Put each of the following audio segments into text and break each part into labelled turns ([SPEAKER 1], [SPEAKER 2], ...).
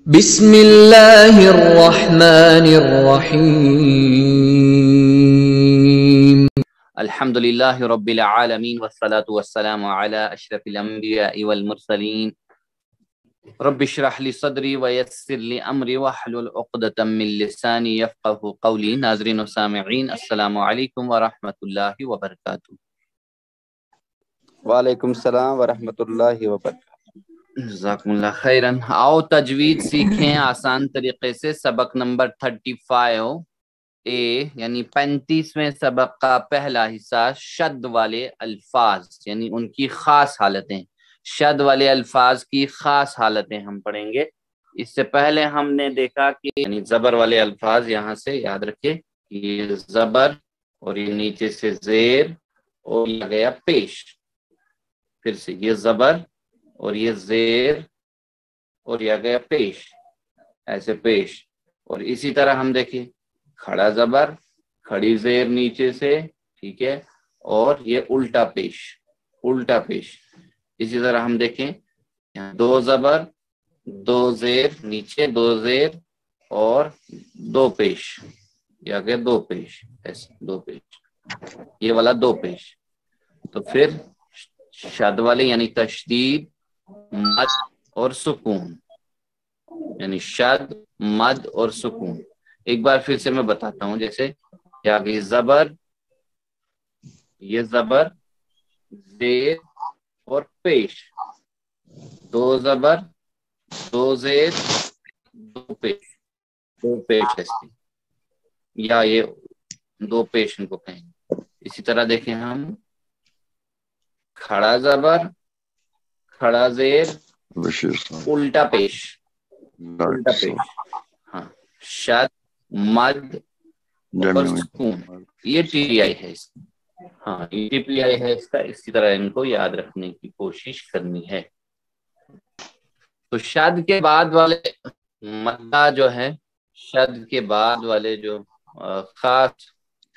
[SPEAKER 1] بسم اللہ الرحمن الرحیم
[SPEAKER 2] الحمد للہ رب العالمین والصلاة والسلام علی اشرف الانبیاء والمرسلین رب اشرح لی صدری ویسر لی امری واحلل عقدۃ من لسانی یفقهوا قولی۔ ناظرین و سامعین، السلام علیکم ورحمۃ اللہ وبرکاتہ۔
[SPEAKER 3] وعلیکم السلام ورحمۃ اللہ وبرکاتہ۔
[SPEAKER 2] جزاکم اللہ خیرن۔ آؤ تجوید سیکھیں آسان طریقے سے۔ سبق نمبر 35 اے یعنی 35ویں سبق کا پہلا حصہ، شد والے الفاظ یعنی ان کی خاص حالتیں، شد والے الفاظ کی خاص حالتیں ہم پڑھیں گے۔ اس سے پہلے ہم نے دیکھا کہ یعنی زبر والے الفاظ، یہاں سے یاد رکھے یہ زبر اور یہ نیچے سے زیر اور یہ گیا پیش، پھر سے یہ زبر اور یہ زیر اور یہ گیا پیش، ایسے پیش۔ اور اسی طرح ہم دیکھیں کھڑا زبر، کھڑی زیر نیچے سے، ٹھیک ہے، اور یہ الٹا پیش، الٹا پیش۔ اسی طرح ہم دیکھیں یہاں دو زبر، دو زیر نیچے، دو زیر اور دو پیش، یا کہ دو پیش، ایسے دو پیش، یہ والا دو پیش۔ تو پھر شد والے یعنی تشدید، مد اور سکون، یعنی شد، مد اور سکون۔ ایک بار پھر سے میں بتاتا ہوں، جیسے یہ زبر، یہ زبر، زیر اور پیش، دو زبر، دو زیر، دو پیش، دو پیش ایسے، یا یہ دو پیش ان کو کہیں۔ اسی طرح دیکھیں ہم کھڑا زبر، کھڑا زیر، الٹا پیش، الٹا پیش، ہاں، شد، مد اور سکون۔ یہ ٹی پی آئی ہے اس کا، ہاں یہ ٹی پی آئی ہے اس کا۔ اسی طرح ان کو یاد رکھنے کی کوشش کرنی ہے۔ تو شد کے بعد والے مدہ جو ہے، شد کے بعد والے جو خاص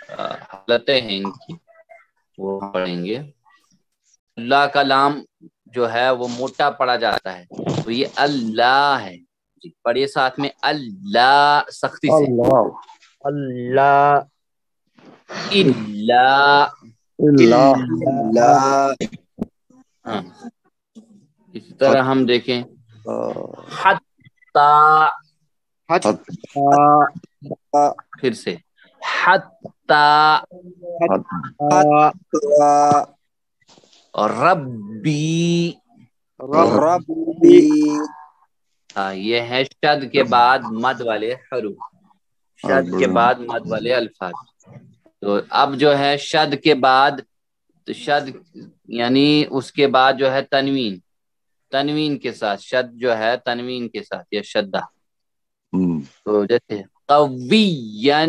[SPEAKER 2] حالتیں ہیں ان کی، وہ پڑھیں گے۔ اللہ کا لام جو ہے وہ موٹا پڑا جاتا ہے، تو یہ اللہ ہے، پڑھیے ساتھ میں، اللہ سختی سے،
[SPEAKER 4] اللہ،
[SPEAKER 2] اللہ، ہاں۔ اسی طرح ہم دیکھیں حتی، پھر سے حتی، اور ربی، یہ ہے شد کے بعد مد والے حروف، شد کے بعد مد والے الفاظ۔ تو اب جو ہے شد کے بعد، تو شد یعنی اس کے بعد جو ہے تنوین، تنوین کے ساتھ، شد جو ہے تنوین کے ساتھ، یہ شدہ۔ تو جیسے قویًا،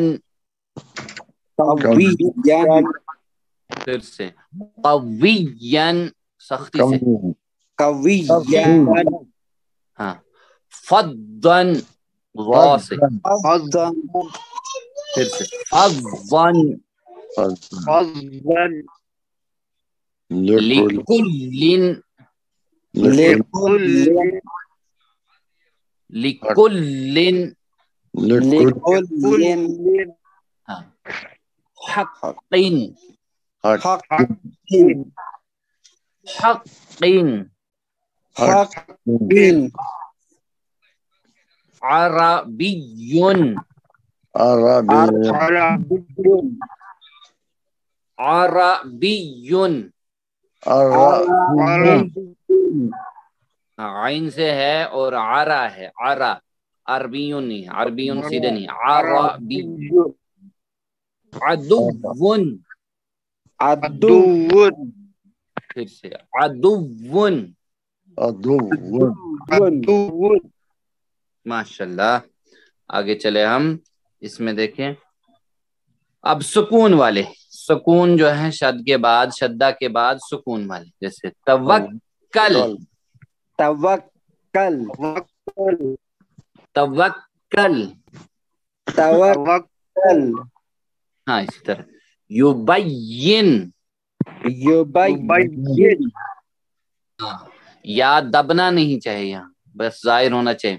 [SPEAKER 2] پھر سے قویًا سختی سے، ہاں، فضًا ضا سے، پھر سے فضًا، لکل، ہاں، حقٍ، عربیٌ، عربیٌ، عین سے ہے اور عرا ہے، عرا، عربیٌ نہیں، عربیٌ سیدھے نہیں، عربی۔ عدوٌ، پھر سے عدوٌ، ماشاءاللہ۔ آگے چلے ہم، اس میں دیکھیں اب سکون والے، سکون جو ہے شد کے بعد، شدہ کے بعد سکون والے، جیسے توکل، توکل، ہاں، اسی طرح یبین، ہاں، یا دبنا نہیں چاہیے، یہاں بس ظاہر ہونا چاہیے،